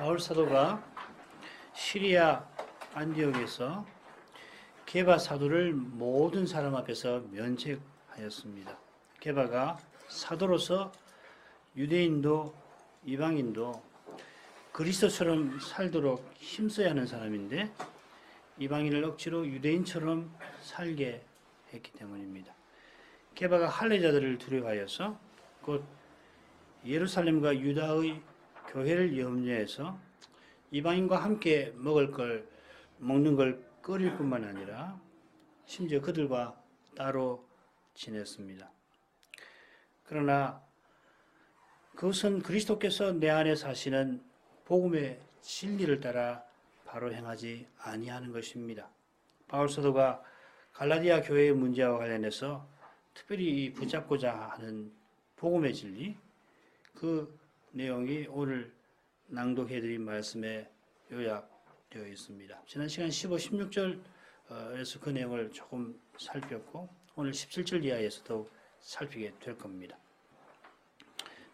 바울 사도가 시리아 안디옥에서 게바 사도를 모든 사람 앞에서 면책하였습니다. 게바가 사도로서 유대인도 이방인도 그리스도처럼 살도록 힘써야 하는 사람인데 이방인을 억지로 유대인처럼 살게 했기 때문입니다. 게바가 할례자들을 두려워하여서 곧 예루살렘과 유다의 교회를 염려해서 이방인과 함께 먹는 걸 끓일 뿐만 아니라 심지어 그들과 따로 지냈습니다. 그러나 그것은 그리스도께서 내 안에 사시는 복음의 진리를 따라 바로 행하지 아니하는 것입니다. 바울 사도가 갈라디아 교회의 문제와 관련해서 특별히 붙잡고자 하는 복음의 진리, 그 내용이 오늘 낭독해드린 말씀에 요약되어 있습니다. 지난 시간 15, 16절에서 그 내용을 조금 살폈고 오늘 17절 이하에서 더욱 살피게 될 겁니다.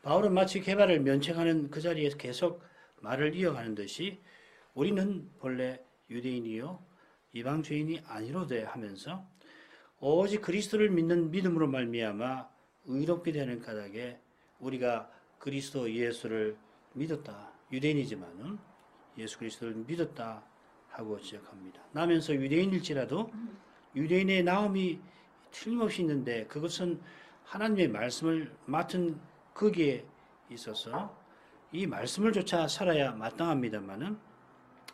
바울은 마치 게바를 면책하는 그 자리에서 계속 말을 이어가는 듯이 우리는 본래 유대인이요 이방 죄인이 아니로되 하면서 오직 그리스도를 믿는 믿음으로 말미암아 의롭게 되는 까닭에 우리가 그리스도 예수를 믿었다. 유대인이지만은 예수 그리스도를 믿었다 하고 지적합니다. 나면서 유대인일지라도 유대인의 나음이 틀림없이 있는데 그것은 하나님의 말씀을 맡은 거기에 있어서 이 말씀을 조차 살아야 마땅합니다만은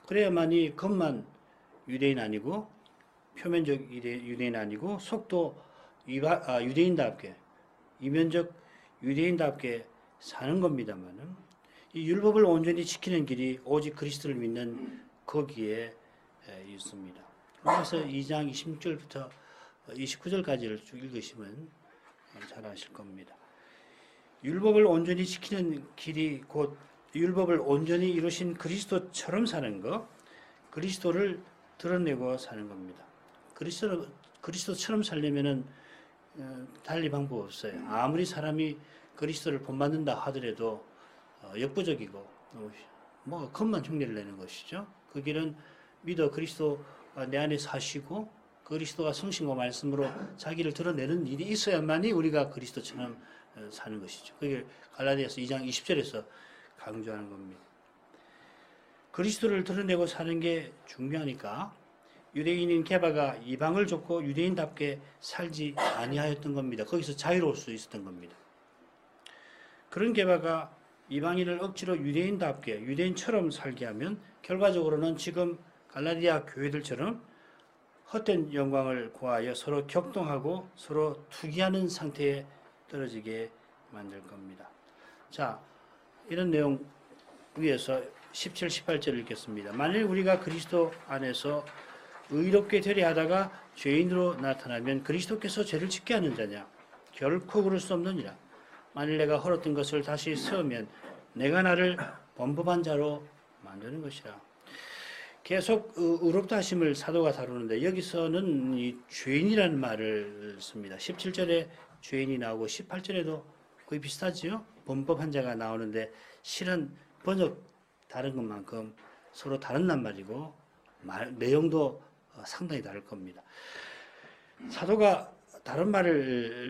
그래야만이 겉만 유대인 아니고 표면적 유대인 아니고 속도 유대인답게 이면적 유대인답게 사는 겁니다만은 이 율법을 온전히 지키는 길이 오직 그리스도를 믿는 거기에 있습니다. 그래서 2장 26절부터 29절까지를 쭉 읽으시면 잘 아실 겁니다. 율법을 온전히 지키는 길이 곧 율법을 온전히 이루신 그리스도처럼 사는 것, 그리스도를 드러내고 사는 겁니다. 그리스도처럼 살려면은 달리 방법 없어요. 아무리 사람이 그리스도를 본받는다 하더라도 역부족이고 뭐 겉만 흉내를 내는 것이죠. 그 길은 믿어 그리스도가 내 안에 사시고 그리스도가 성신과 말씀으로 자기를 드러내는 일이 있어야만이 우리가 그리스도처럼 사는 것이죠. 그게 갈라디아서 2장 20절에서 강조하는 겁니다. 그리스도를 드러내고 사는 게 중요하니까 유대인인 게바가 이방을 좁고 유대인답게 살지 아니하였던 겁니다. 거기서 자유로울 수 있었던 겁니다. 그런 게바가 이방인을 억지로 유대인답게 유대인처럼 살게 하면 결과적으로는 지금 갈라디아 교회들처럼 헛된 영광을 구하여 서로 격동하고 서로 투기하는 상태에 떨어지게 만들 겁니다. 자, 이런 내용 위에서 17, 18절을 읽겠습니다. 만일 우리가 그리스도 안에서 의롭게 되려 하다가 죄인으로 나타나면 그리스도께서 죄를 짓게 하는 자냐? 결코 그럴 수 없느니라. 만일 내가 헐었던 것을 다시 세우면 내가 나를 범법한 자로 만드는 것이라. 계속 의롭다 하심을 사도가 다루는데 여기서는 이 죄인이라는 말을 씁니다. 17절에 죄인이 나오고 18절에도 거의 비슷하지요. 범법한 자가 나오는데 실은 번역 다른 것만큼 서로 다른 말이고 내용도 상당히 다를 겁니다. 사도가 다른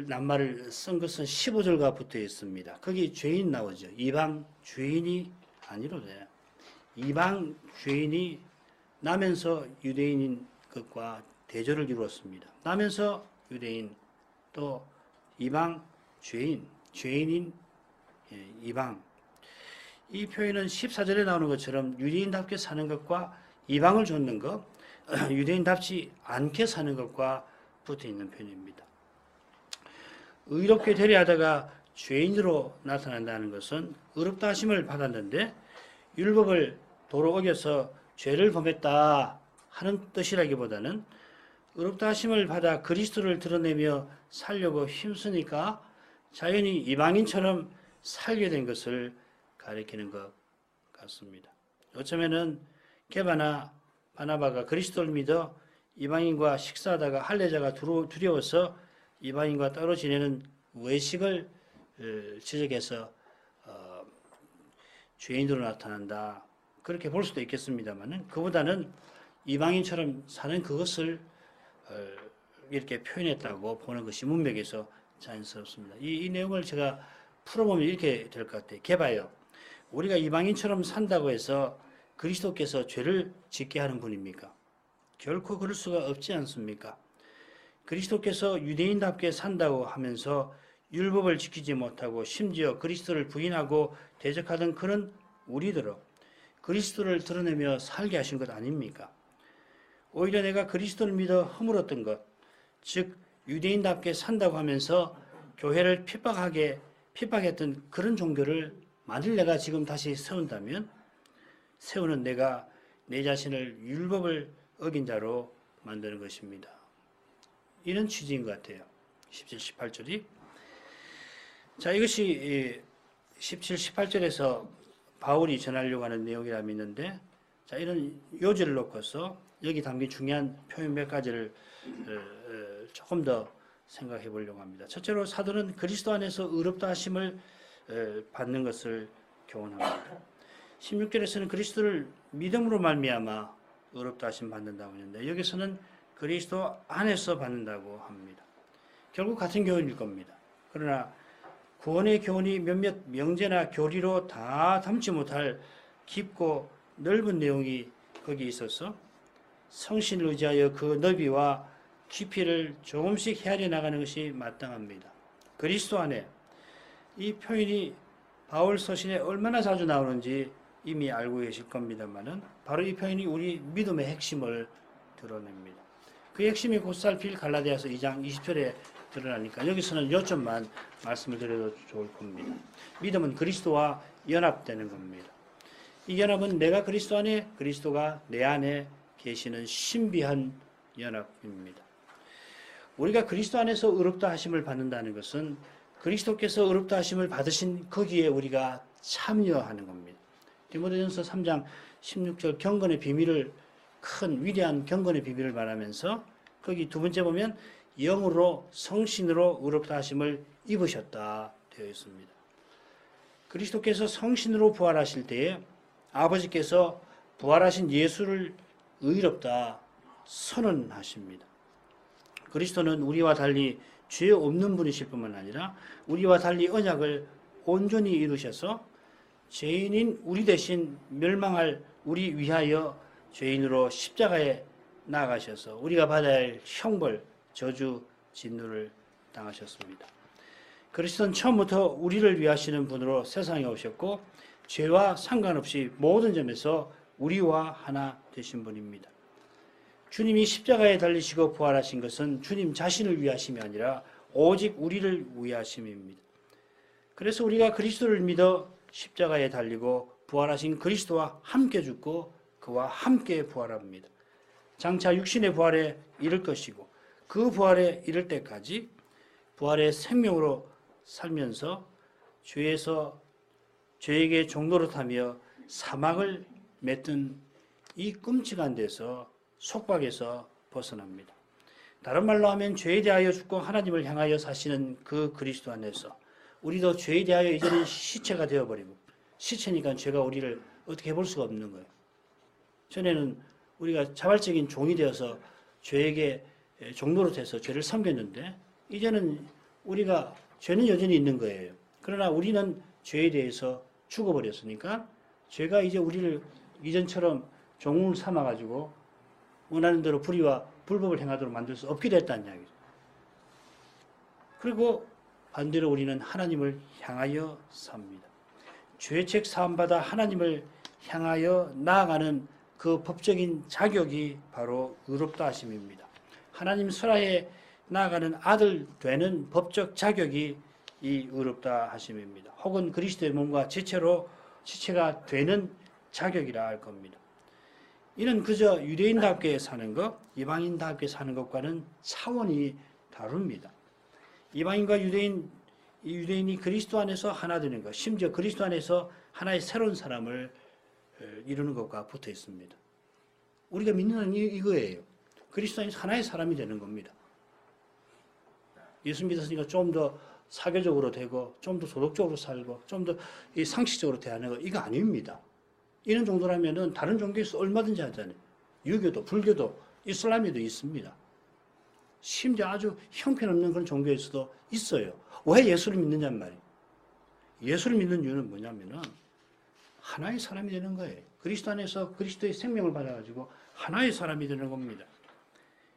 낱말을 쓴 것은 15절과 붙어 있습니다. 거기 죄인 나오죠. 이방 죄인이 아니로되 이방 죄인이 나면서 유대인인 것과 대조를 이루었습니다. 나면서 유대인 또 이방 죄인인 이방. 이 표현은 14절에 나오는 것처럼 유대인답게 사는 것과 이방을 좇는 것, 유대인답지 않게 사는 것과 붙어 있는 표현입니다. 의롭게 되려 하다가 죄인으로 나타난다는 것은 의롭다 하심을 받았는데 율법을 도로 어겨서 죄를 범했다 하는 뜻이라기보다는 의롭다 하심을 받아 그리스도를 드러내며 살려고 힘쓰니까 자연히 이방인처럼 살게 된 것을 가리키는 것 같습니다. 어쩌면은 게바나 바나바가 그리스도를 믿어 이방인과 식사하다가 할례자가 두려워서 이방인과 따로 지내는 외식을 지적해서 죄인으로 나타난다 그렇게 볼 수도 있겠습니다만은 그보다는 이방인처럼 사는 그것을 이렇게 표현했다고 보는 것이 문맥에서 자연스럽습니다. 이 내용을 제가 풀어보면 이렇게 될 것 같아요. 개봐요. 우리가 이방인처럼 산다고 해서 그리스도께서 죄를 짓게 하는 분입니까? 결코 그럴 수가 없지 않습니까? 그리스도께서 유대인답게 산다고 하면서 율법을 지키지 못하고 심지어 그리스도를 부인하고 대적하던 그런 우리들을 그리스도를 드러내며 살게 하신 것 아닙니까? 오히려 내가 그리스도를 믿어 허물었던 것, 즉 유대인답게 산다고 하면서 교회를 핍박했던 그런 종교를 만일 내가 지금 다시 세운다면 세우는 내가 내 자신을 율법을 어긴 자로 만드는 것입니다. 이런 취지인 것 같아요. 17, 18절이. 자, 이것이 17, 18절에서 바울이 전하려고 하는 내용이라 믿는데, 자, 이런 요지를 놓고서 여기 담긴 중요한 표현 몇 가지를 조금 더 생각해 보려고 합니다. 첫째로 사도는 그리스도 안에서 의롭다 하심을 받는 것을 교훈합니다. 16절에서는 그리스도를 믿음으로 말미암아 의롭다 하심 받는다고 했는데 여기서는 그리스도 안에서 받는다고 합니다. 결국 같은 교훈일 겁니다. 그러나 구원의 교훈이 몇몇 명제나 교리로 다 담지 못할 깊고 넓은 내용이 거기 있어서 성신을 의지하여 그 너비와 깊이를 조금씩 헤아려 나가는 것이 마땅합니다. 그리스도 안에 이 표현이 바울 서신에 얼마나 자주 나오는지 이미 알고 계실 겁니다만은 바로 이 표현이 우리 믿음의 핵심을 드러냅니다. 그 핵심이 곧 살필 갈라디아서 2장 20절에 드러나니까 여기서는 요점만 말씀을 드려도 좋을 겁니다. 믿음은 그리스도와 연합되는 겁니다. 이 연합은 내가 그리스도 안에, 그리스도가 내 안에 계시는 신비한 연합입니다. 우리가 그리스도 안에서 의롭다 하심을 받는다는 것은 그리스도께서 의롭다 하심을 받으신 거기에 우리가 참여하는 겁니다. 디모데전서 3장 16절 경건의 비밀을 큰 위대한 경건의 비밀을 말하면서 거기 두 번째 보면 영으로 성신으로 의롭다 하심을 입으셨다 되어 있습니다. 그리스도께서 성신으로 부활하실 때에 아버지께서 부활하신 예수를 의롭다 선언하십니다. 그리스도는 우리와 달리 죄 없는 분이실 뿐만 아니라 우리와 달리 언약을 온전히 이루셔서 죄인인 우리 대신 멸망할 우리 위하여 죄인으로 십자가에 나가셔서 우리가 받아야 할 형벌, 저주, 진노를 당하셨습니다. 그리스도는 처음부터 우리를 위하시는 분으로 세상에 오셨고 죄와 상관없이 모든 점에서 우리와 하나 되신 분입니다. 주님이 십자가에 달리시고 부활하신 것은 주님 자신을 위하심이 아니라 오직 우리를 위하심입니다. 그래서 우리가 그리스도를 믿어 십자가에 달리고 부활하신 그리스도와 함께 죽고 그와 함께 부활합니다. 장차 육신의 부활에 이를 것이고 그 부활에 이를 때까지 부활의 생명으로 살면서 죄에게 종노릇하며 사망을 맺던 이 끔찍한 데서 속박에서 벗어납니다. 다른 말로 하면 죄에 대하여 죽고 하나님을 향하여 사시는 그 그리스도 안에서 우리도 죄에 대하여 이제는 시체가 되어버리고 시체니까 죄가 우리를 어떻게 해볼 수가 없는 거예요. 전에는 우리가 자발적인 종이 되어서 죄에게 종노릇해서 죄를 섬겼는데 이제는 우리가 죄는 여전히 있는 거예요. 그러나 우리는 죄에 대해서 죽어버렸으니까 죄가 이제 우리를 이전처럼 종을 삼아가지고 원하는 대로 불의와 불법을 행하도록 만들 수 없게 됐다는 이야기죠. 그리고 반대로 우리는 하나님을 향하여 삽니다. 죄책 사함받아 하나님을 향하여 나아가는 그 법적인 자격이 바로 의롭다 하심입니다. 하나님 설하에 나아가는 아들 되는 법적 자격이 이 의롭다 하심입니다. 혹은 그리스도의 몸과 지체가 되는 자격이라 할 겁니다. 이는 그저 유대인답게 사는 것, 이방인답게 사는 것과는 차원이 다릅니다. 이방인과 유대인이 그리스도 안에서 하나 되는 것, 심지어 그리스도 안에서 하나의 새로운 사람을 이루는 것과 붙어 있습니다. 우리가 믿는 이거예요. 그리스도 안에서 하나의 사람이 되는 겁니다. 예수 믿었으니까 좀 더 사교적으로 되고, 좀 더 도덕적으로 살고, 좀 더 상식적으로 대하는 것, 이거 아닙니다. 이런 정도라면은 다른 종교에서 얼마든지 하잖아요. 유교도, 불교도, 이슬람에도 있습니다. 심지어 아주 형편없는 그런 종교에서도 있어요. 왜 예수를 믿느냐는 말이에요. 예수를 믿는 이유는 뭐냐면은 하나의 사람이 되는 거예요. 그리스도 안에서 그리스도의 생명을 받아가지고 하나의 사람이 되는 겁니다.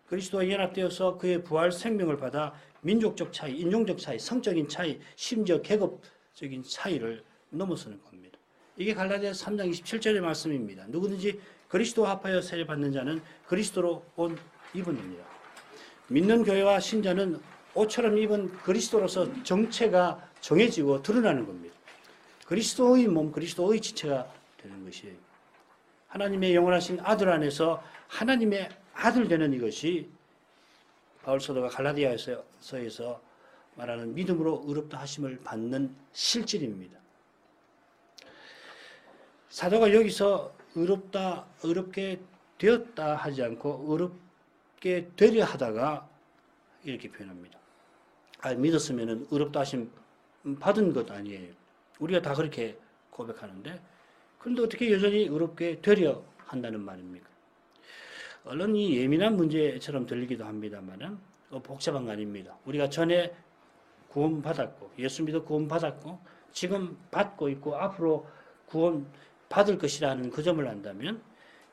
그리스도와 연합되어서 그의 부활 생명을 받아 민족적 차이, 인종적 차이, 성적인 차이, 심지어 계급적인 차이를 넘어서는 겁니다. 이게 갈라디아서 3장 27절의 말씀입니다. 누구든지 그리스도와 합하여 세례받는 자는 그리스도로 옷 입은이니라. 믿는 교회와 신자는 옷처럼 입은 그리스도로서 정체가 정해지고 드러나는 겁니다. 그리스도의 몸, 그리스도의 지체가 되는 것이에요. 하나님의 영원하신 아들 안에서 하나님의 아들 되는 이것이 바울 사도가 갈라디아서에서 말하는 믿음으로 의롭다 하심을 받는 실질입니다. 사도가 여기서 의롭게 되었다 하지 않고 의롭게 되려 하다가 이렇게 표현합니다. 믿었으면 의롭다 하심 받은 것 아니에요. 우리가 다 그렇게 고백하는데 그런데 어떻게 여전히 의롭게 되려 한다는 말입니까? 얼른 이 예민한 문제처럼 들리기도 합니다만 복잡한 거 아닙니다. 우리가 전에 구원받았고 예수 믿어 구원받았고 지금 받고 있고 앞으로 구원 받을 것이라는 그 점을 안다면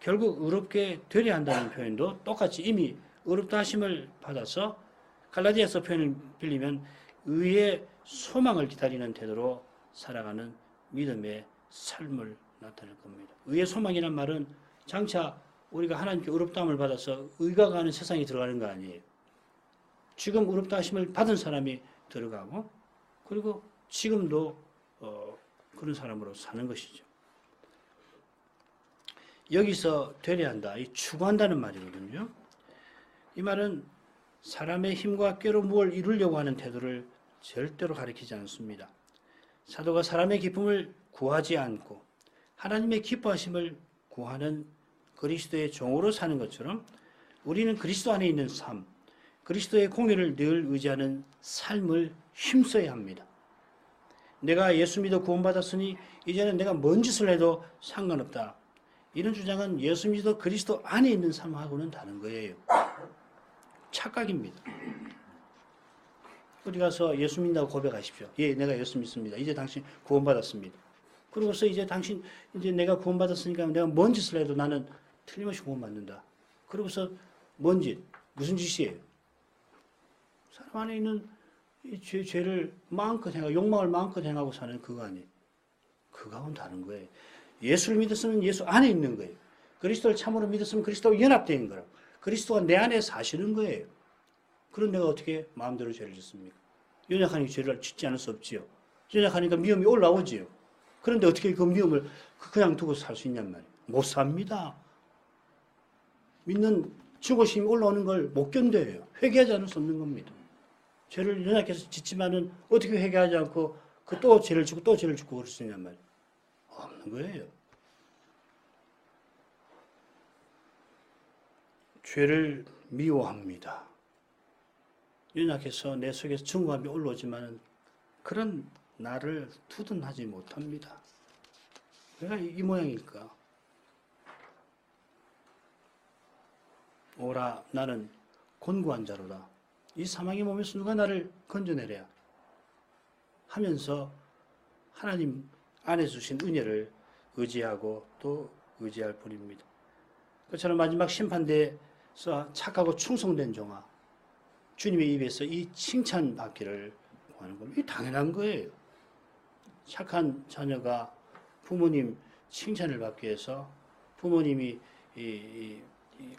결국 의롭게 되려 한다는 표현도 똑같이 이미 의롭다 하심을 받아서 갈라디아서 표현을 빌리면 의의 소망을 기다리는 태도로 살아가는 믿음의 삶을 나타낼 겁니다. 의의 소망이란 말은 장차 우리가 하나님께 의롭다함을 받아서 의가 가는 세상에 들어가는 거 아니에요. 지금 의롭다 하심을 받은 사람이 들어가고 그리고 지금도 그런 사람으로 사는 것이죠. 여기서 되려 한다, 이 추구한다는 말이거든요. 이 말은 사람의 힘과 꾀로 무엇을 이루려고 하는 태도를 절대로 가리키지 않습니다. 사도가 사람의 기쁨을 구하지 않고 하나님의 기뻐하심을 구하는 그리스도의 종으로 사는 것처럼 우리는 그리스도 안에 있는 삶, 그리스도의 공의를 늘 의지하는 삶을 힘써야 합니다. 내가 예수 믿어 구원받았으니 이제는 내가 뭔 짓을 해도 상관없다. 이런 주장은 예수 믿어 그리스도 안에 있는 삶하고는 다른 거예요. 착각입니다. 어디 가서 예수 믿는다고 고백하십시오. 예, 내가 예수 믿습니다. 이제 당신 구원받았습니다. 그러고서 이제 내가 구원받았으니까 내가 뭔 짓을 해도 나는 틀림없이 구원받는다. 그러고서 뭔 짓? 무슨 짓이에요? 사람 안에 있는 이 죄를 마음껏 행하고 욕망을 마음껏 행하고 사는 그거 아니에요. 그거하고는 다른 거예요. 예수를 믿었으면 예수 안에 있는 거예요. 그리스도를 참으로 믿었으면 그리스도와 연합된 거라고. 그리스도가 내 안에 사시는 거예요. 그런 내가 어떻게 마음대로 죄를 짓습니까? 연약하니까 죄를 짓지 않을 수 없지요. 연약하니까 미움이 올라오지요. 그런데 어떻게 그 미움을 그냥 두고 살 수 있냔 말이에요. 못 삽니다. 믿는 증오심이 올라오는 걸 못 견뎌요. 회개하지 않을 수 없는 겁니다. 죄를 연약해서 짓지만은 어떻게 회개하지 않고 그 또 죄를 짓고 또 죄를 짓고 그럴 수 있냔 말이에요. 없는 거예요. 죄를 미워합니다. 연약해서 내 속에서 증오감이 올라오지만은 그런 나를 두둔하지 못합니다. 내가 이 모양일까? 오라 나는 곤고한 자로다. 이 사망의 몸에서 누가 나를 건져내랴 하면서 하나님 안에 주신 은혜를 의지하고 또 의지할 뿐입니다. 그처럼 마지막 심판대에서 착하고 충성된 종아 주님의 입에서 이 칭찬받기를 구하는 겁니다. 이게 당연한 거예요. 착한 자녀가 부모님 칭찬을 받기 위해서 부모님이 이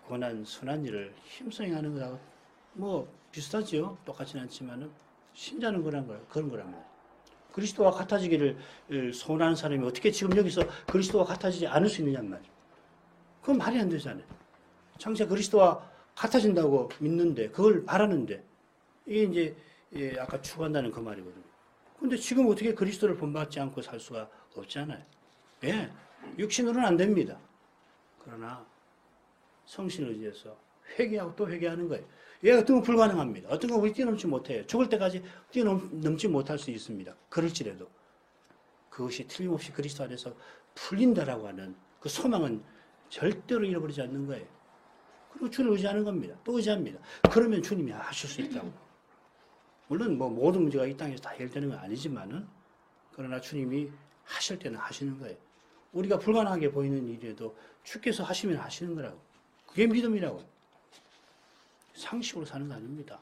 고난 선한 일을 힘써 행하는 거하고 뭐 비슷하죠. 똑같지는 않지만은 신자는 그런 거란 말이에요. 그리스도와 같아지기를 소원하는 사람이 어떻게 지금 여기서 그리스도와 같아지지 않을 수 있느냐는 말이에요. 그건 말이 안 되잖아요. 장차 그리스도와 같아진다고 믿는데 그걸 바라는데 이게 이제 아까 추구한다는 그 말이거든요. 근데 지금 어떻게 그리스도를 본받지 않고 살 수가 없잖아요. 예, 육신으로는 안 됩니다. 그러나 성신을 의지해서 회개하고 또 회개하는 거예요. 예, 어떤 건 불가능합니다. 어떤 건 우리 뛰어넘지 못해요. 죽을 때까지 뛰어넘지 못할 수 있습니다. 그럴지라도 그것이 틀림없이 그리스도 안에서 풀린다라고 하는 그 소망은 절대로 잃어버리지 않는 거예요. 그리고 주를 의지하는 겁니다. 또 의지합니다. 그러면 주님이 하실 수 있다고. 물론 뭐 모든 문제가 이 땅에서 다 해결되는 건 아니지만은, 그러나 주님이 하실 때는 하시는 거예요. 우리가 불가능하게 보이는 일이라도 주께서 하시면 하시는 거라고. 그게 믿음이라고. 상식으로 사는 거 아닙니다.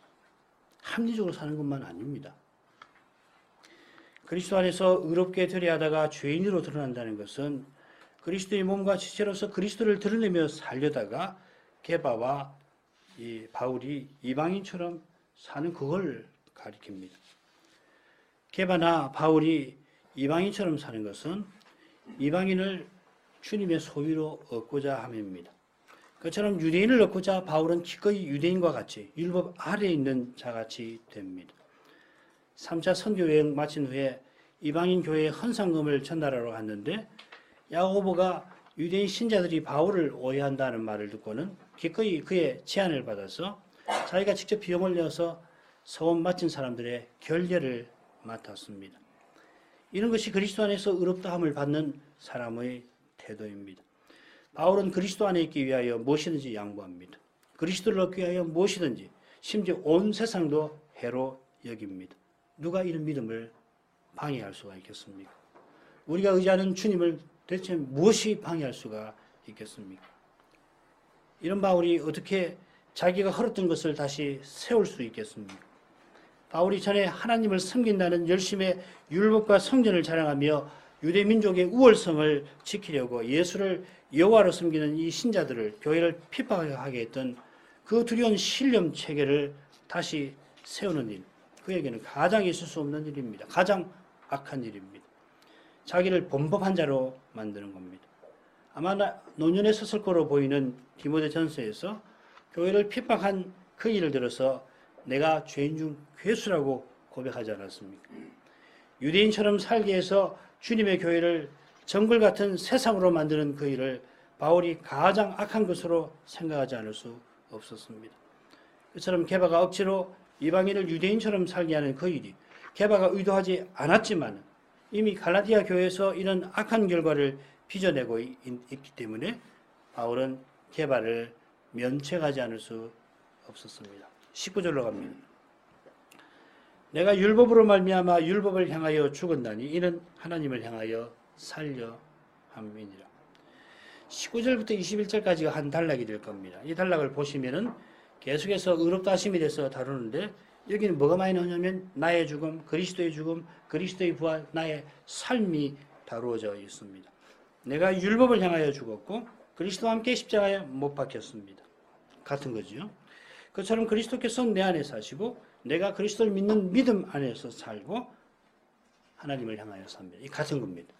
합리적으로 사는 것만 아닙니다. 그리스도 안에서 의롭게 되려다가 죄인으로 드러난다는 것은 그리스도의 몸과 지체로서 그리스도를 드러내며 살려다가 게바와 이 바울이 이방인처럼 사는 그걸 가리킵니다. 게바나 바울이 이방인처럼 사는 것은 이방인을 주님의 소유로 얻고자 함입니다. 그처럼 유대인을 얻고자 바울은 기꺼이 유대인과 같이 율법 아래에 있는 자같이 됩니다. 3차 선교 여행 마친 후에 이방인 교회에 헌상금을 전달하러 갔는데 야고보가 유대인 신자들이 바울을 오해한다는 말을 듣고는 기꺼이 그의 제안을 받아서 자기가 직접 비용을 내어서 서원 마친 사람들의 결례를 맡았습니다. 이런 것이 그리스도 안에서 의롭다함을 받는 사람의 태도입니다. 바울은 그리스도 안에 있기 위하여 무엇이든지 양보합니다. 그리스도를 얻기 위하여 무엇이든지, 심지어 온 세상도 해로 여깁니다. 누가 이런 믿음을 방해할 수가 있겠습니까? 우리가 의지하는 주님을 대체 무엇이 방해할 수가 있겠습니까? 이런 바울이 어떻게 자기가 헐었던 것을 다시 세울 수 있겠습니까? 바울이 전에 하나님을 섬긴다는 열심의 율법과 성전을 자랑하며 유대 민족의 우월성을 지키려고 예수를 여호와로 섬기는 이 신자들을, 교회를 핍박하게 했던 그 두려운 신념 체계를 다시 세우는 일, 그에게는 가장 있을 수 없는 일입니다. 가장 악한 일입니다. 자기를 범법한 자로 만드는 겁니다. 아마 노년에 섰을 거로 보이는 디모데전서에서 교회를 핍박한 그 일을 들어서 내가 죄인 중 괴수라고 고백하지 않았습니까? 유대인처럼 살게 해서 주님의 교회를 정글 같은 세상으로 만드는 그 일을 바울이 가장 악한 것으로 생각하지 않을 수 없었습니다. 그처럼 게바가 억지로 이방인을 유대인처럼 살게 하는 그 일이 게바가 의도하지 않았지만 이미 갈라디아 교회에서 이런 악한 결과를 빚어내고 있기 때문에 바울은 게바를 면책하지 않을 수 없었습니다. 19절로 갑니다. 내가 율법으로 말미암아 율법을 향하여 죽었나니 이는 하나님을 향하여 살려 함이니라. 19절부터 21절까지가 한 단락이 될 겁니다. 이 단락을 보시면은 계속해서 의롭다 하심에 대해서 다루는데, 여기는 뭐가 많이 나오냐면 나의 죽음, 그리스도의 죽음, 그리스도의 부활, 나의 삶이 다루어져 있습니다. 내가 율법을 향하여 죽었고 그리스도와 함께 십자가에 못 박혔습니다. 같은 거죠. 그처럼 그리스도께서 내 안에 사시고 내가 그리스도를 믿는 믿음 안에서 살고 하나님을 향하여 삽니다. 이 같은 겁니다.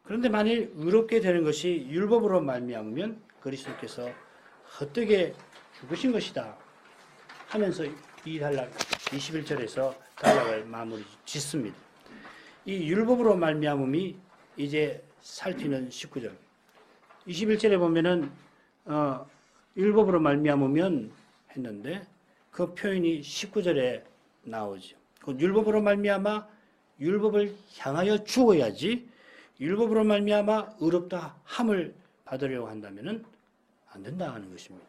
그런데 만일 의롭게 되는 것이 율법으로 말미암으면 그리스도께서 헛되게 죽으신 것이다 하면서 이 단락 21절에서 단락을 마무리 짓습니다. 이 율법으로 말미암음이 이제 살피는 19절. 21절에 보면은 율법으로 말미암으면 했는데 그 표현이 19절에 나오죠. 그 율법으로 말미암아 율법을 향하여 죽어야지 율법으로 말미암아 의롭다 함을 받으려고 한다면은 안 된다 하는 것입니다.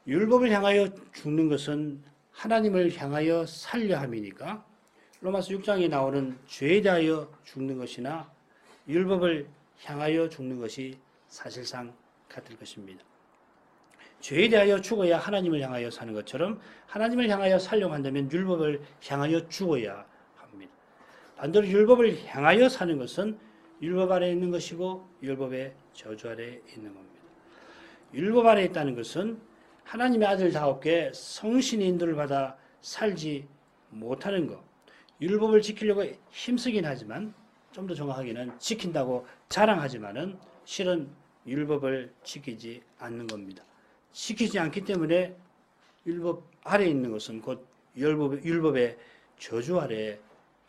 율법을 향하여 죽는 것은 하나님을 향하여 살려 함이니까 로마서 6장에 나오는 죄에 대하여 죽는 것이나 율법을 향하여 죽는 것이 사실상 같을 것입니다. 죄에 대하여 죽어야 하나님을 향하여 사는 것처럼 하나님을 향하여 살려고 한다면 율법을 향하여 죽어야 합니다. 반대로 율법을 향하여 사는 것은 율법 아래에 있는 것이고 율법의 저주 아래에 있는 겁니다. 율법 아래에 있다는 것은 하나님의 아들다웠게 성신의 인도를 받아 살지 못하는 것. 율법을 지키려고 힘쓰긴 하지만 좀 더 정확하게는 지킨다고 자랑하지만은 실은 율법을 지키지 않는 겁니다. 지키지 않기 때문에 율법 아래에 있는 것은 곧 율법의 저주 아래에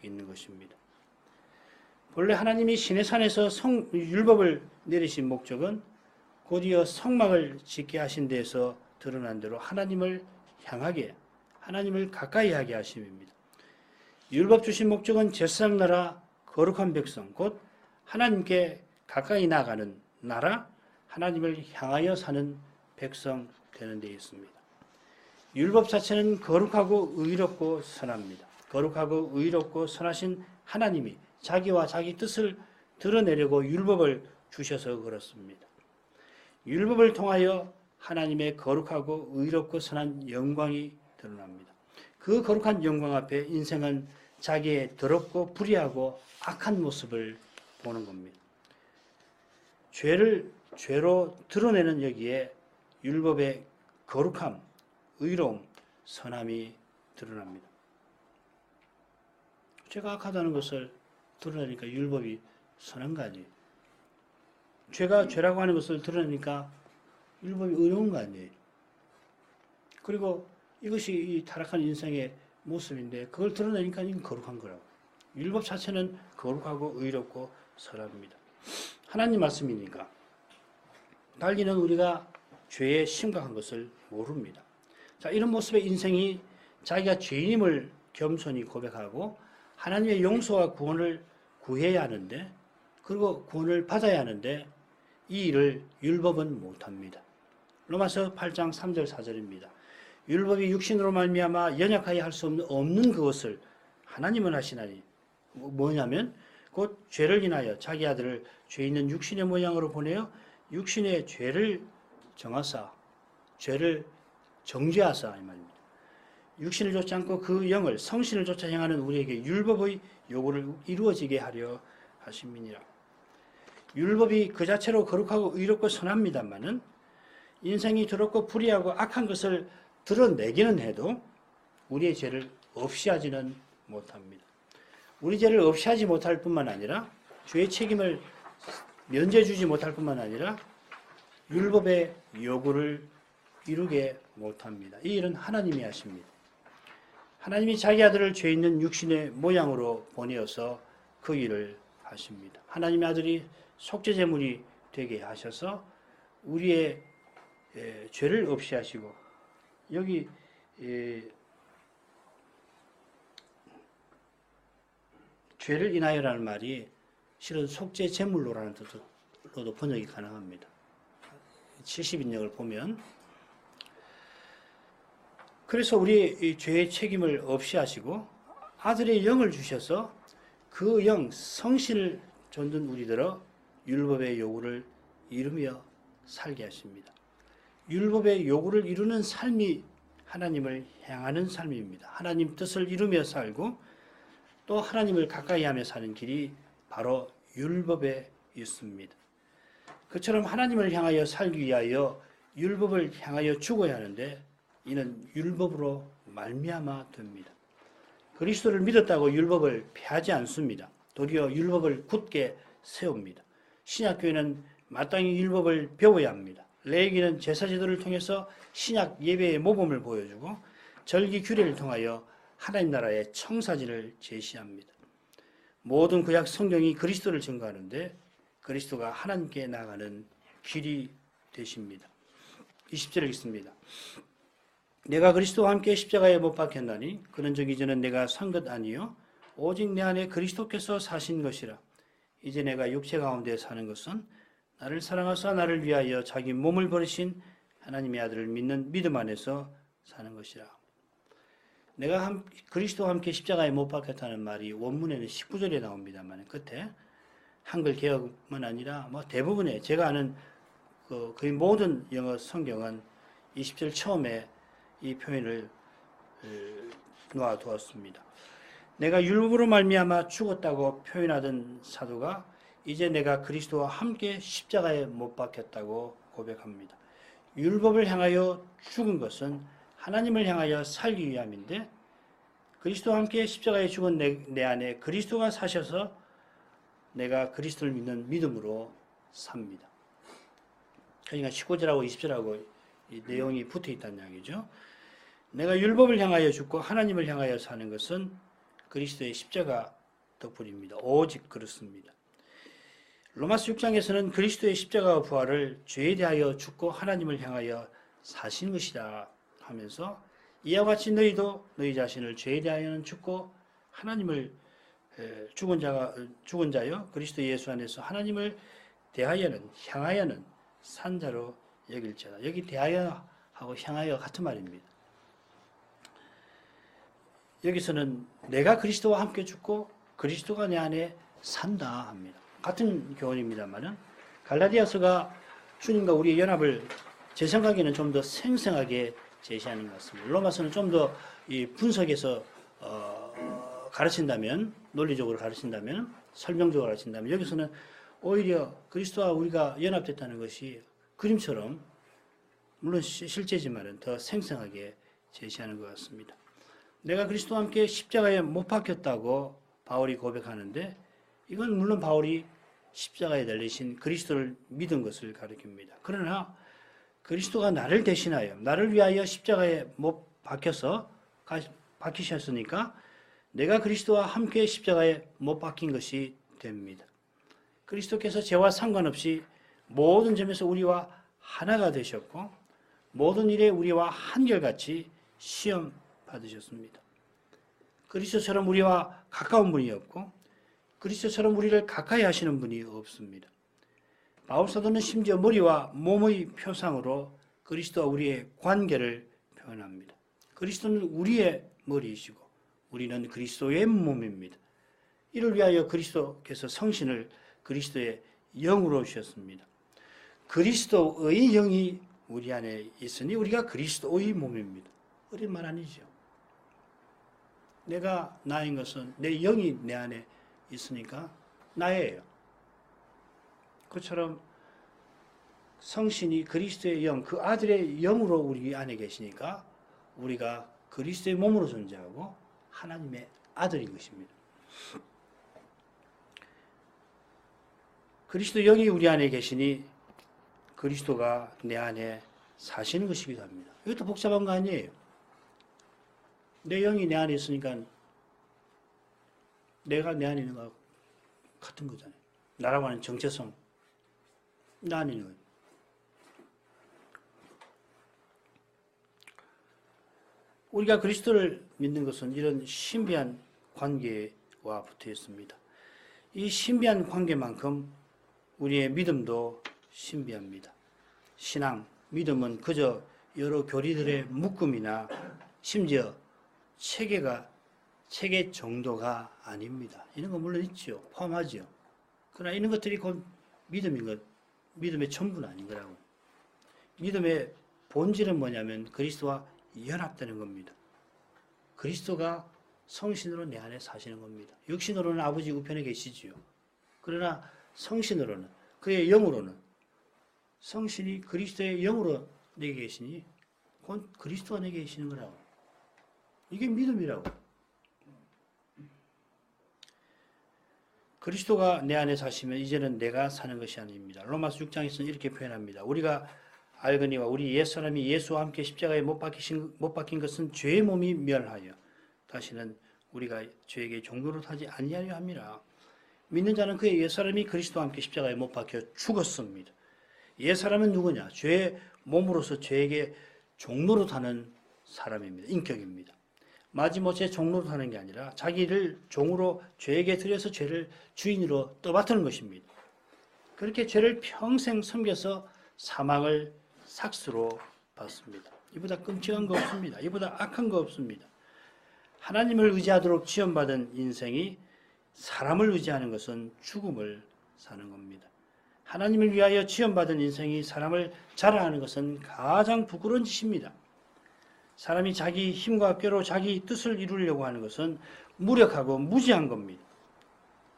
있는 것입니다. 본래 하나님이 시내산에서 율법을 내리신 목적은 곧이어 성막을 짓게 하신 데에서 드러난 대로 하나님을 향하게, 하나님을 가까이 하게 하심입니다. 율법 주신 목적은 제사장 나라 거룩한 백성, 곧 하나님께 가까이 나가는 나라, 하나님을 향하여 사는 백성 되는 데 있습니다. 율법 자체는 거룩하고 의롭고 선합니다. 거룩하고 의롭고 선하신 하나님이 자기와 자기 뜻을 드러내려고 율법을 주셔서 그렇습니다. 율법을 통하여 하나님의 거룩하고 의롭고 선한 영광이 드러납니다. 그 거룩한 영광 앞에 인생은 자기의 더럽고 불의하고 악한 모습을 보는 겁니다. 죄를 죄로 드러내는 여기에 율법의 거룩함, 의로움, 선함이 드러납니다. 죄가 악하다는 것을 드러내니까 율법이 선한 거 아니에요. 죄가 죄라고 하는 것을 드러내니까 율법이 의로운 거 아니에요. 그리고 이것이 이 타락한 인생의 모습인데 그걸 드러내니까 이건 거룩한 거라고. 율법 자체는 거룩하고 의롭고 선합니다. 하나님 말씀이니까 달리는 우리가 죄의 심각한 것을 모릅니다. 자, 이런 모습의 인생이 자기가 죄인임을 겸손히 고백하고 하나님의 용서와 구원을 구해야 하는데 그리고 구원을 받아야 하는데 이 일을 율법은 못합니다. 로마서 8장 3절 4절입니다. 율법이 육신으로 말미암아 연약하여 할 수 없는 그것을 하나님은 하시나니 뭐냐면 곧 죄를 인하여 자기 아들을 죄 있는 육신의 모양으로 보내어 육신의 죄를 정하사 죄를 정죄하사 이 말입니다. 육신을 좇지 않고 그 영을 성신을 좇아 행하는 우리에게 율법의 요구를 이루어지게 하려 하심이니라. 율법이 그 자체로 거룩하고 의롭고 선합니다만은 인생이 더럽고 불의하고 악한 것을 드러내기는 해도 우리의 죄를 없이 하지는 못합니다. 우리 죄를 없이 하지 못할 뿐만 아니라 죄의 책임을 면제해 주지 못할 뿐만 아니라 율법의 요구를 이루게 못합니다. 이 일은 하나님이 하십니다. 하나님이 자기 아들을 죄 있는 육신의 모양으로 보내어서 그 일을 하십니다. 하나님의 아들이 속죄제물이 되게 하셔서 우리의 죄를 없이 하시고 여기 죄를 인하여라는 말이 실은 속죄제물로라는 뜻으로도 번역이 가능합니다. 70인역을 보면 그래서 우리 죄의 책임을 없이 하시고 아들의 영을 주셔서 그 영 성신을 좇는 우리들어 율법의 요구를 이루며 살게 하십니다. 율법의 요구를 이루는 삶이 하나님을 향하는 삶입니다. 하나님 뜻을 이루며 살고 또 하나님을 가까이 하며 사는 길이 바로 율법에 있습니다. 그처럼 하나님을 향하여 살기 위하여 율법을 향하여 죽어야 하는데 이는 율법으로 말미암아 됩니다. 그리스도를 믿었다고 율법을 폐하지 않습니다. 도리어 율법을 굳게 세웁니다. 신약교회는 마땅히 율법을 배워야 합니다. 레위기는 제사제도를 통해서 신약 예배의 모범을 보여주고 절기 규례를 통하여 하나님 나라의 청사진을 제시합니다. 모든 구약 성경이 그리스도를 증거하는데 그리스도가 하나님께 나아가는 길이 되십니다. 20절을 읽습니다. 내가 그리스도와 함께 십자가에 못 박혔나니 그런 적 이전은 내가 산 것 아니요 오직 내 안에 그리스도께서 사신 것이라. 이제 내가 육체 가운데 사는 것은 나를 사랑하사 나를 위하여 자기 몸을 버리신 하나님의 아들을 믿는 믿음 안에서 사는 것이라. 내가 그리스도와 함께 십자가에 못 박혔다는 말이 원문에는 19절에 나옵니다만 끝에 한글 개혁만 아니라 대부분의 제가 아는 거의 모든 영어 성경은 20절 처음에 이 표현을 놓아두었습니다. 내가 율법으로 말미암아 죽었다고 표현하던 사도가 이제 내가 그리스도와 함께 십자가에 못 박혔다고 고백합니다. 율법을 향하여 죽은 것은 하나님을 향하여 살기 위함인데 그리스도와 함께 십자가에 죽은 내 안에 그리스도가 사셔서 내가 그리스도를 믿는 믿음으로 삽니다. 그러니까 19절하고 20절하고 이 내용이 붙어 있다는 이야기죠. 내가 율법을 향하여 죽고 하나님을 향하여 사는 것은 그리스도의 십자가 덕분입니다. 오직 그렇습니다. 로마서 6장에서는 그리스도의 십자가와 부활을 죄에 대하여 죽고 하나님을 향하여 사신 것이다 하면서 이와 같이 너희도 너희 자신을 죄에 대하여는 죽고 하나님을 죽은 자여 그리스도 예수 안에서 하나님을 대하여는 향하여는 산자로 여길지어다. 여기 대하여하고 향하여 같은 말입니다. 여기서는 내가 그리스도와 함께 죽고 그리스도가 내 안에 산다 합니다. 같은 교훈입니다만은 갈라디아서가 주님과 우리의 연합을 제 생각에는 좀 더 생생하게 제시하는 것 같습니다. 로마서는 좀 더 이 분석해서 가르친다면, 논리적으로 가르친다면, 설명적으로 가르친다면, 여기서는 오히려 그리스도와 우리가 연합됐다는 것이 그림처럼, 물론 실제지만은 더 생생하게 제시하는 것 같습니다. 내가 그리스도와 함께 십자가에 못 박혔다고 바울이 고백하는데, 이건 물론 바울이 십자가에 달리신 그리스도를 믿은 것을 가리킵니다. 그러나 그리스도가 나를 대신하여, 나를 위하여 십자가에 못 박히셨으니까 내가 그리스도와 함께 십자가에 못 박힌 것이 됩니다. 그리스도께서 죄와 상관없이 모든 점에서 우리와 하나가 되셨고 모든 일에 우리와 한결같이 시험 받으셨습니다. 그리스도처럼 우리와 가까운 분이 없고 그리스도처럼 우리를 가까이 하시는 분이 없습니다. 바울 사도는 심지어 머리와 몸의 표상으로 그리스도와 우리의 관계를 표현합니다. 그리스도는 우리의 머리이시고 우리는 그리스도의 몸입니다. 이를 위하여 그리스도께서 성신을 그리스도의 영으로 주셨습니다. 그리스도의 영이 우리 안에 있으니 우리가 그리스도의 몸입니다. 어린 말 아니죠. 내가 나인 것은 내 영이 내 안에 있으니까 나예요. 그처럼 성신이 그리스도의 영, 그 아들의 영으로 우리 안에 계시니까 우리가 그리스도의 몸으로 존재하고 하나님의 아들인 것입니다. 그리스도 영이 우리 안에 계시니 그리스도가 내 안에 사시는 것이기도 합니다. 이것도 복잡한 거 아니에요. 내 영이 내 안에 있으니까 내가 내 안에 있는 거하고 같은 거잖아요. 나라고 하는 정체성, 나 안에 있는 거예요. 우리가 그리스도를 믿는 것은 이런 신비한 관계와 붙어 있습니다. 이 신비한 관계만큼 우리의 믿음도 신비합니다. 신앙, 믿음은 그저 여러 교리들의 묶음이나 심지어 체계 정도가 아닙니다. 이런 거 물론 있죠. 포함하죠. 그러나 이런 것들이 곧 믿음의 전부는 아닌 거라고. 믿음의 본질은 뭐냐면 그리스도와 연합되는 겁니다. 그리스도가 성신으로 내 안에 사시는 겁니다. 육신으로는 아버지 우편에 계시지요. 그러나 성신으로는, 그의 영으로는 성신이 그리스도의 영으로 내게 계시니 곧 그리스도가 내게 계시는 거라고. 이게 믿음이라고. 그리스도가 내 안에 사시면 이제는 내가 사는 것이 아닙니다. 로마서 6장에서는 이렇게 표현합니다. 우리가 알거니와 우리 옛사람이 예수와 함께 십자가에 못 박힌 것은 죄의 몸이 멸하여 다시는 우리가 죄에게 종노릇하지 아니하려 함이라. 믿는 자는 그의 옛사람이 그리스도와 함께 십자가에 못 박혀 죽었습니다. 옛사람은 누구냐? 죄의 몸으로서 죄에게 종노릇하는 사람입니다. 인격입니다. 마지못해 종노릇하는 게 아니라 자기를 종으로 죄에게 들여서 죄를 주인으로 떠맡는 것입니다. 그렇게 죄를 평생 섬겨서 사망을 삭스로 받습니다. 이보다 끔찍한 거 없습니다. 이보다 악한 거 없습니다. 하나님을 의지하도록 지원받은 인생이 사람을 의지하는 것은 죽음을 사는 겁니다. 하나님을 위하여 지원받은 인생이 사람을 자랑하는 것은 가장 부끄러운 짓입니다. 사람이 자기 힘과 꾀로 자기 뜻을 이루려고 하는 것은 무력하고 무지한 겁니다.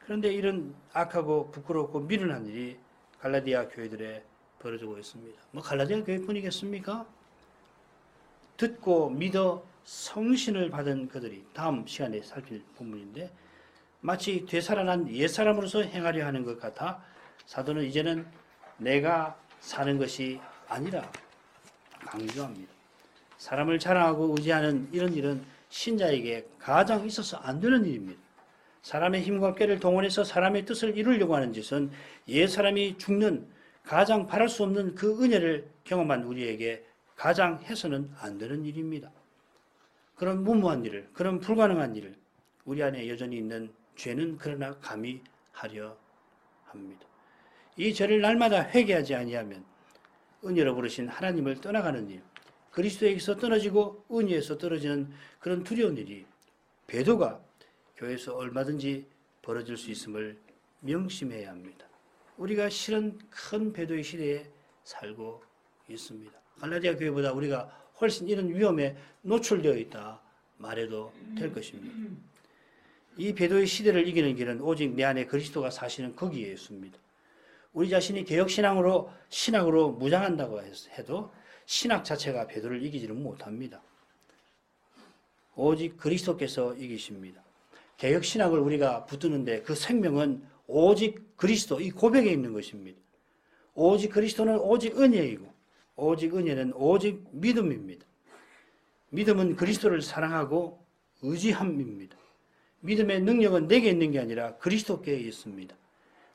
그런데 이런 악하고 부끄럽고 미련한 일이 갈라디아 교회들에 벌어지고 있습니다. 뭐 갈라디아 교회뿐이겠습니까? 듣고 믿어 성신을 받은 그들이 다음 시간에 살필 부분인데 마치 되살아난 옛사람으로서 행하려 하는 것 같아 사도는 이제는 내가 사는 것이 아니라 강조합니다. 사람을 자랑하고 의지하는 이런 일은 신자에게 가장 있어서 안 되는 일입니다. 사람의 힘과 꾀를 동원해서 사람의 뜻을 이루려고 하는 짓은 옛사람이 죽는 가장 바랄 수 없는 그 은혜를 경험한 우리에게 가장 해서는 안 되는 일입니다. 그런 무모한 일을, 그런 불가능한 일을 우리 안에 여전히 있는 죄는 그러나 감히 하려 합니다. 이 죄를 날마다 회개하지 아니하면 은혜로 부르신 하나님을 떠나가는 일, 그리스도에게서 떨어지고 은혜에서 떨어지는 그런 두려운 일이, 배도가 교회에서 얼마든지 벌어질 수 있음을 명심해야 합니다. 우리가 실은 큰 배도의 시대에 살고 있습니다. 갈라디아 교회보다 우리가 훨씬 이런 위험에 노출되어 있다 말해도 될 것입니다. 이 배도의 시대를 이기는 길은 오직 내 안에 그리스도가 사시는 거기에 있습니다. 우리 자신이 개혁신앙으로 신학으로 무장한다고 해도 신학 자체가 배도를 이기지는 못합니다. 오직 그리스도께서 이기십니다. 개혁신학을 우리가 붙드는데 그 생명은 오직 그리스도, 이 고백에 있는 것입니다. 오직 그리스도는 오직 은혜이고 오직 은혜는 오직 믿음입니다. 믿음은 그리스도를 사랑하고 의지함입니다. 믿음의 능력은 내게 있는 게 아니라 그리스도께 있습니다.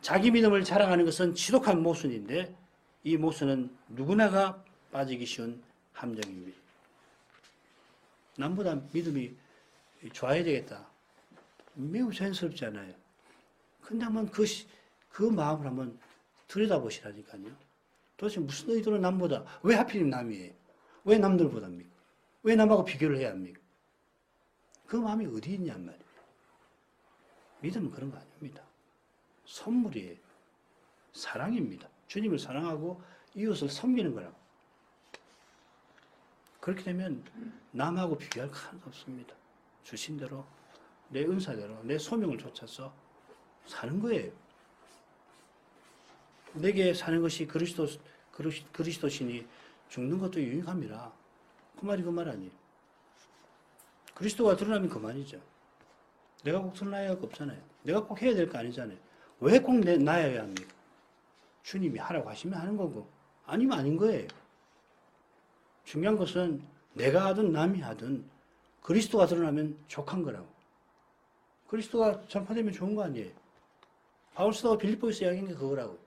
자기 믿음을 자랑하는 것은 지독한 모순인데 이 모순은 누구나가 빠지기 쉬운 함정입니다. 남보다 믿음이 좋아야 되겠다. 매우 자연스럽지 않아요. 근데 한번 그 마음을 한번 들여다보시라니까요. 도대체 무슨 의도로 남보다, 왜 하필이면 남이에요? 왜 남들보다입니까? 왜 남하고 비교를 해야 합니까? 그 마음이 어디 있냔 말이에요. 믿음은 그런 거 아닙니다. 선물이에요. 사랑입니다. 주님을 사랑하고 이웃을 섬기는 거라고. 그렇게 되면 남하고 비교할 거 하나도 없습니다. 주신 대로, 내 은사대로, 내 소명을 쫓아서 사는 거예요. 내게 사는 것이 그리스도시니 죽는 것도 유익함이라. 그 말이 그 말 아니에요. 그리스도가 드러나면 그만이죠. 내가 꼭 드러나야 할 거 없잖아요. 내가 꼭 해야 될 거 아니잖아요. 왜 꼭 나야 합니까? 주님이 하라고 하시면 하는 거고, 아니면 아닌 거예요. 중요한 것은 내가 하든 남이 하든 그리스도가 드러나면 족한 거라고. 그리스도가 전파되면 좋은 거 아니에요. 바울 사도가 빌립보에서 이야기한 게 그거라고.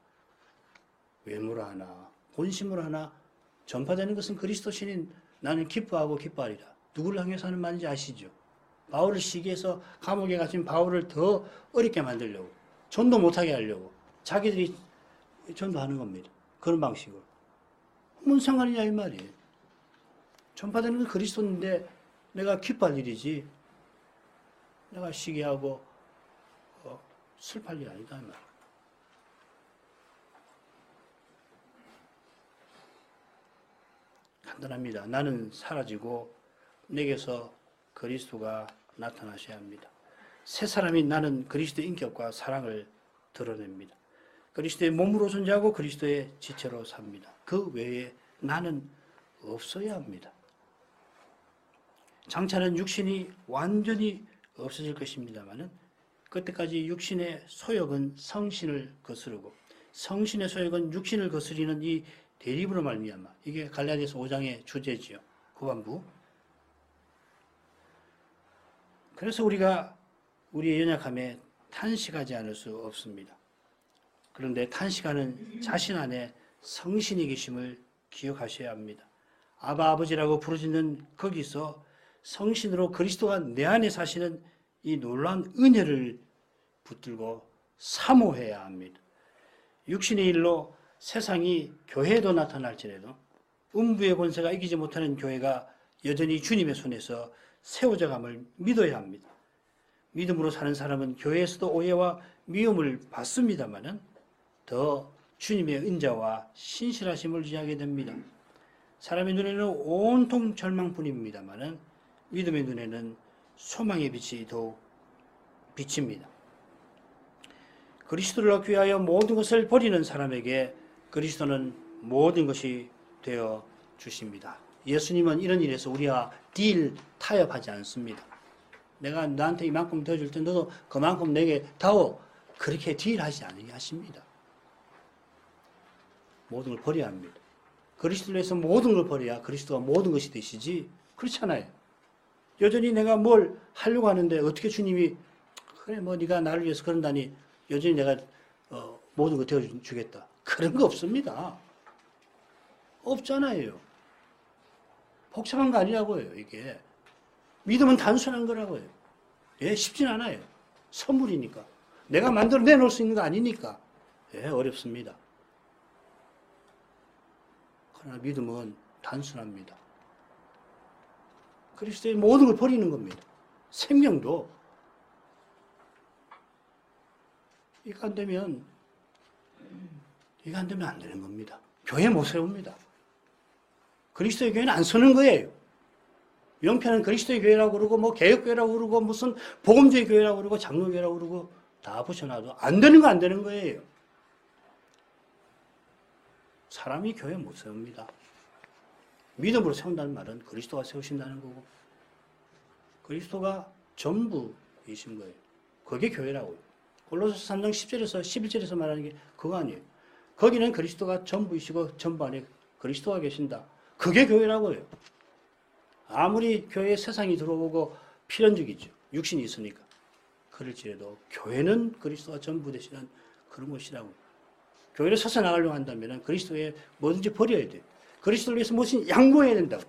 외모로 하나, 본심으로 하나 전파되는 것은 그리스도 신인 나는 기뻐하고 기뻐하리라. 누구를 향해서 하는 말인지 아시죠? 바울을 시기해서 감옥에 갇힌 바울을 더 어렵게 만들려고, 전도 못하게 하려고 자기들이 전도하는 겁니다. 그런 방식으로. 뭔 상관이냐 이 말이에요. 전파되는 건 그리스도인데 내가 기뻐할 일이지 내가 시기하고 슬퍼할 일 아니다 이 말이에요. 간단합니다. 나는 사라지고 내게서 그리스도가 나타나셔야 합니다. 새 사람인 나는 그리스도의 인격과 사랑을 드러냅니다. 그리스도의 몸으로 존재하고 그리스도의 지체로 삽니다. 그 외에 나는 없어야 합니다. 장차는 육신이 완전히 없어질 것입니다만은 그때까지 육신의 소욕은 성신을 거스르고 성신의 소욕은 육신을 거스리는 이 대립으로 말미암아, 이게 갈라디아서 5장의 주제지요. 후반부. 그래서 우리가 우리의 연약함에 탄식하지 않을 수 없습니다. 그런데 탄식하는 자신 안에 성신이 계심을 기억하셔야 합니다. 아바 아버지라고 부르짖는 거기서 성신으로 그리스도가 내 안에 사시는 이 놀라운 은혜를 붙들고 사모해야 합니다. 육신의 일로 세상이 교회에도 나타날지라도 음부의 권세가 이기지 못하는 교회가 여전히 주님의 손에서 세워져 감을 믿어야 합니다. 믿음으로 사는 사람은 교회에서도 오해와 미움을 받습니다마는 더 주님의 은자와 신실하심을 유지하게 됩니다. 사람의 눈에는 온통 절망뿐입니다마는 믿음의 눈에는 소망의 빛이 더욱 비칩니다. 그리스도를 얻기 위하여 모든 것을 버리는 사람에게 그리스도는 모든 것이 되어 주십니다. 예수님은 이런 일에서 우리와 타협하지 않습니다. 내가 너한테 이만큼 더 줄 때 너도 그만큼 내게 다오. 그렇게 딜하지 않게 하십니다. 모든 걸 버려야 합니다. 그리스도를 위해서 모든 걸 버려야 그리스도가 모든 것이 되시지. 그렇잖아요. 여전히 내가 뭘 하려고 하는데 어떻게 주님이 그래 뭐 네가 나를 위해서 그런다니 여전히 내가 모든 거 되어주겠다. 그런 거 없습니다. 없잖아요. 복잡한 거 아니라고요. 이게 믿음은 단순한 거라고요. 예, 쉽진 않아요. 선물이니까. 내가 만들어 내놓을 수 있는 거 아니니까. 예, 어렵습니다. 그러나 믿음은 단순합니다. 그리스도의 모든 걸 버리는 겁니다. 생명도. 이거 안 되면 안 되는 겁니다. 교회 못 세웁니다. 그리스도의 교회는 안 서는 거예요. 영편은 그리스도의 교회라고 그러고 뭐 개혁교회라고 그러고 무슨 복음주의 교회라고 그러고 장로교회라고 그러고 다 붙여놔도 안 되는 거 안 되는 거예요. 사람이 교회 못 세웁니다. 믿음으로 세운다는 말은 그리스도가 세우신다는 거고 그리스도가 전부이신 거예요. 그게 교회라고요. 골로새서 3장 10절에서 11절에서 말하는 게 그거 아니에요. 거기는 그리스도가 전부이시고 전부 안에 그리스도가 계신다. 그게 교회라고요. 아무리 교회에 세상이 들어오고 필연적이죠. 육신이 있으니까. 그럴지라도 교회는 그리스도가 전부 되시는 그런 곳이라고요. 교회를 서서 나가려고 한다면 그리스도에 뭐든지 버려야 돼요. 그리스도를 위해서 무엇인 양보해야 된다고.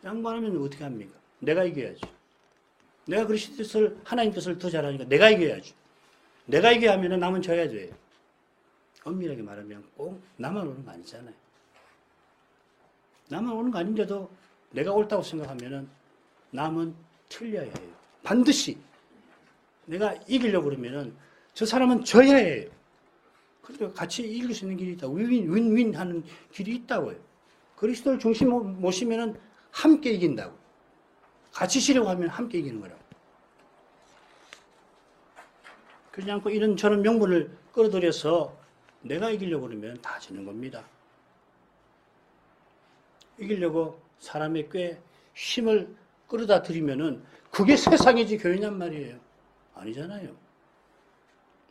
양보 안 하면 어떻게 합니까? 내가 이겨야지. 내가 그리스도 뜻을, 하나님 뜻을 더 잘하니까 내가 이겨야지. 내가 이겨야 하면 남은 져야 돼요. 엄밀하게 말하면 꼭 나만 오는 거 아니잖아요. 나만 오는 거 아닌데도 내가 옳다고 생각하면 남은 틀려야 해요. 반드시. 내가 이기려고 그러면 저 사람은 져야 해요. 그러니까 같이 이길 수 있는 길이 있다고. 윈윈 하는 길이 있다고요. 그리스도를 중심 모시면 함께 이긴다고. 같이 쉬려고 하면 함께 이기는 거라고. 그러지 않고 이런 저런 명분을 끌어들여서 내가 이기려고 그러면 다 지는 겁니다. 이기려고 사람의 꽤 힘을 끌어다 들이면은 그게 세상이지 교회냔 말이에요. 아니잖아요.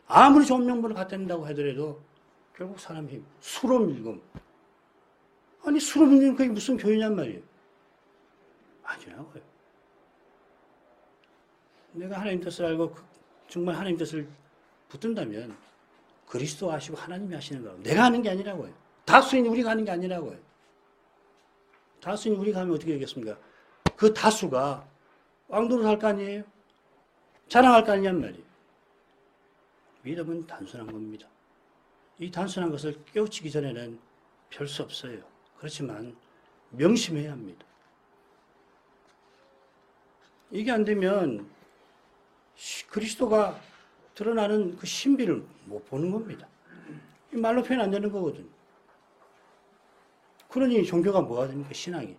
아무리 좋은 명분을 갖다 낸다고 하더라도 결국 사람 힘, 수로 밀금. 아니 수로 밀면 그게 무슨 교회냔 말이에요. 아니라고요. 내가 하나님 뜻을 알고 정말 하나님 뜻을 붙든다면 그리스도 아시고 하나님이 하시는 거라고. 내가 하는 게 아니라고요. 다수인 우리가 하는 게 아니라고요. 다수인 우리가 하면 어떻게 되겠습니까? 그 다수가 왕도를 할 거 아니에요? 자랑할 거 아니냔 말이에요. 믿음은 단순한 겁니다. 이 단순한 것을 깨우치기 전에는 별 수 없어요. 그렇지만 명심해야 합니다. 이게 안 되면 그리스도가 드러나는 그 신비를 못 보는 겁니다. 말로 표현 안 되는 거거든요. 그러니 종교가 뭐가 됩니까? 신앙이.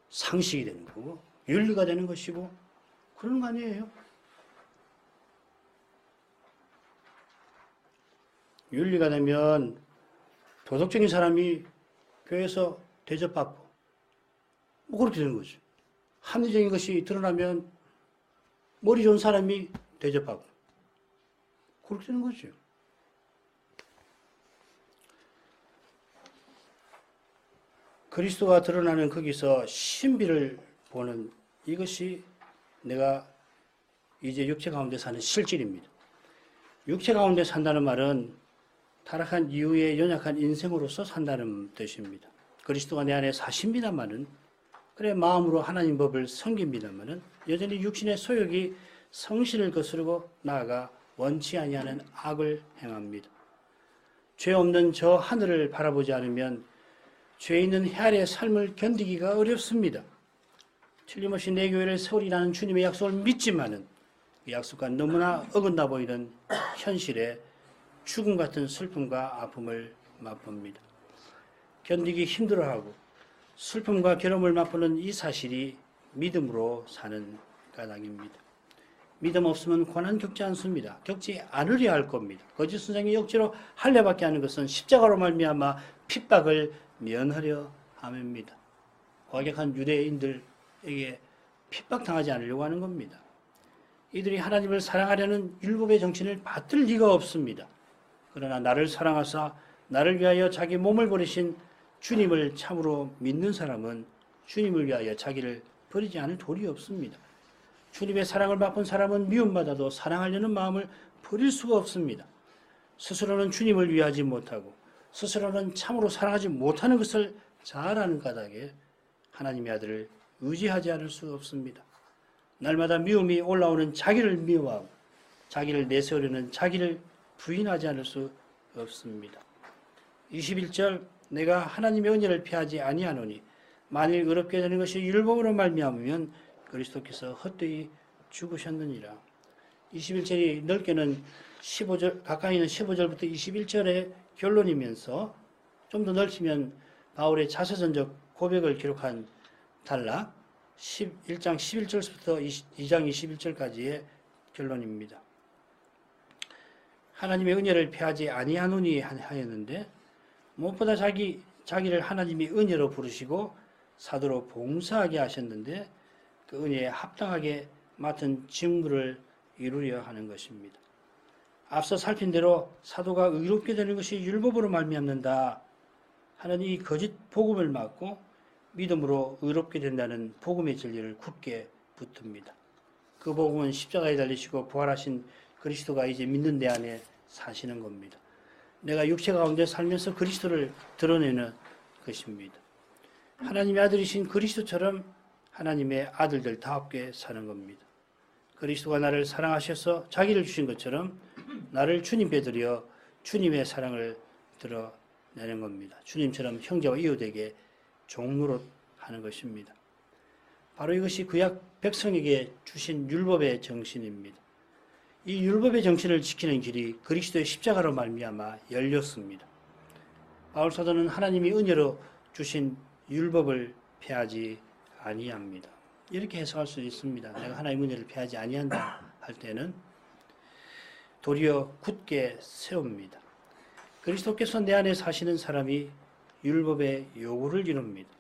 상식이 되는 거고 윤리가 되는 것이고 그런 거 아니에요. 윤리가 되면 도덕적인 사람이 교회에서 대접받고 뭐 그렇게 되는 거죠. 합리적인 것이 드러나면 머리 좋은 사람이 대접받고 그렇게 되는 거죠. 그리스도가 드러나는 거기서 신비를 보는 이것이 내가 이제 육체 가운데 사는 실질입니다. 육체 가운데 산다는 말은 타락한 이후에 연약한 인생으로서 산다는 뜻입니다. 그리스도가 내 안에 사십니다마는 그래 마음으로 하나님 법을 섬깁니다마는 여전히 육신의 소욕이 성실을 거스르고 나아가 원치 아니하는 악을 행합니다. 죄 없는 저 하늘을 바라보지 않으면 죄 있는 해 아래의 삶을 견디기가 어렵습니다. 틀림없이 내 교회를 세우리라는 주님의 약속을 믿지만은 그 약속과 너무나 어긋나 보이는 현실에 죽음 같은 슬픔과 아픔을 맛봅니다. 견디기 힘들어하고 슬픔과 괴로움을 맛보는 이 사실이 믿음으로 사는 까닭입니다. 믿음 없으면 고난 겪지 않습니다. 겪지 않으려 할 겁니다. 거짓 선생이 억지로 할례받게 하는 것은 십자가로 말미암아 핍박을 면하려 함입니다. 과격한 유대인들에게 핍박당하지 않으려고 하는 겁니다. 이들이 하나님을 사랑하려는 율법의 정신을 받들 리가 없습니다. 그러나 나를 사랑하사 나를 위하여 자기 몸을 버리신 주님을 참으로 믿는 사람은 주님을 위하여 자기를 버리지 않을 도리 없습니다. 주님의 사랑을 맛본 사람은 미움받아도 사랑하려는 마음을 버릴 수가 없습니다. 스스로는 주님을 위하지 못하고 스스로는 참으로 사랑하지 못하는 것을 잘 아는 까닭에 하나님의 아들을 의지하지 않을 수 없습니다. 날마다 미움이 올라오는 자기를 미워하고 자기를 내세우려는 자기를 부인하지 않을 수 없습니다. 21절 내가 하나님의 은혜를 피하지 아니하노니 만일 의롭게 되는 것이 율법으로 말미암으면 그리스도께서 헛되이 죽으셨느니라. 21절이 넓게는 15절, 가까이는 15절부터 21절의 결론이면서 좀 더 넓히면 바울의 자서전적 고백을 기록한 단락 1장 11절부터 2장 21절까지의 결론입니다. 하나님의 은혜를 피하지 아니하노니 하였는데 무엇보다 자기를 하나님이 은혜로 부르시고 사도로 봉사하게 하셨는데 그 은혜에 합당하게 맡은 직무를 이루려 하는 것입니다. 앞서 살핀 대로 사도가 의롭게 되는 것이 율법으로 말미암는다 하는 이 거짓 복음을 막고 믿음으로 의롭게 된다는 복음의 진리를 굳게 붙듭니다. 그 복음은 십자가에 달리시고 부활하신 그리스도가 이제 믿는 내 안에 사시는 겁니다. 내가 육체 가운데 살면서 그리스도를 드러내는 것입니다. 하나님의 아들이신 그리스도처럼 하나님의 아들들다움께 사는 겁니다. 그리스도가 나를 사랑하셔서 자기를 주신 것처럼 나를 주님께 드려 주님의 사랑을 드러내는 겁니다. 주님처럼 형제와 이웃에게 종노릇 하는 것입니다. 바로 이것이 구약 백성에게 주신 율법의 정신입니다. 이 율법의 정신을 지키는 길이 그리스도의 십자가로 말미암아 열렸습니다. 바울 사도는 하나님이 은혜로 주신 율법을 폐하지 아니합니다. 이렇게 해석할 수 있습니다. 내가 하나님의 은혜를 폐하지 아니한다 할 때는 도리어 굳게 세웁니다. 그리스도께서 내 안에 사시는 사람이 율법의 요구를 이룹니다.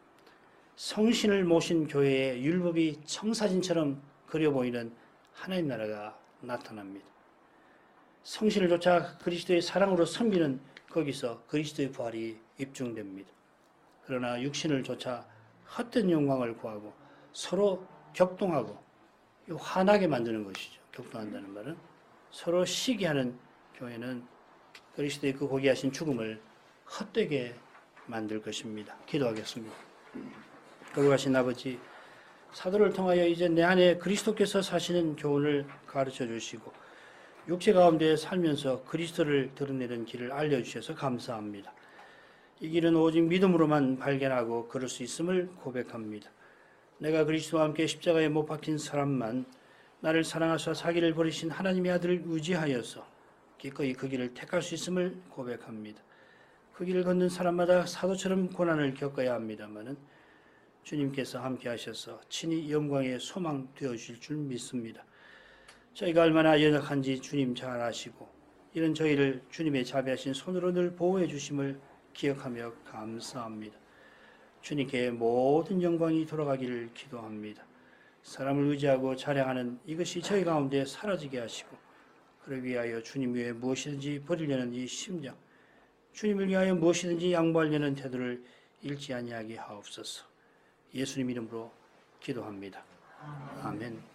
성신을 모신 교회에 율법이 청사진처럼 그려 보이는 하나님 나라가 나타납니다. 성신을 쫓아 그리스도의 사랑으로 섬기는 거기서 그리스도의 부활이 입증됩니다. 그러나 육신을 쫓아 헛된 영광을 구하고 서로 격동하고 화나게 만드는 것이죠. 격동한다는 말은 서로 시기하는 교회는 그리스도의 그 고귀하신 죽음을 헛되게 만들 것입니다. 기도하겠습니다. 거룩하신 아버지, 사도를 통하여 이제 내 안에 그리스도께서 사시는 교훈을 가르쳐 주시고 육체 가운데 살면서 그리스도를 드러내는 길을 알려주셔서 감사합니다. 이 길은 오직 믿음으로만 발견하고 걸을 수 있음을 고백합니다. 내가 그리스도와 함께 십자가에 못 박힌 사람만 나를 사랑하사 자기를 버리신 하나님의 아들을 의지하여서 기꺼이 그 길을 택할 수 있음을 고백합니다. 그 길을 걷는 사람마다 사도처럼 고난을 겪어야 합니다마는 주님께서 함께 하셔서 친히 영광의 소망 되어주실 줄 믿습니다. 저희가 얼마나 연약한지 주님 잘 아시고 이런 저희를 주님의 자비하신 손으로 늘 보호해 주심을 기억하며 감사합니다. 주님께 모든 영광이 돌아가기를 기도합니다. 사람을 의지하고 자랑하는 이것이 저희 가운데 사라지게 하시고 그러기 위하여 주님 위해 무엇이든지 버리려는 이 심정, 주님을 위하여 무엇이든지 양보하려는 태도를 잃지 아니하게 하옵소서. 예수님 이름으로 기도합니다. 아멘.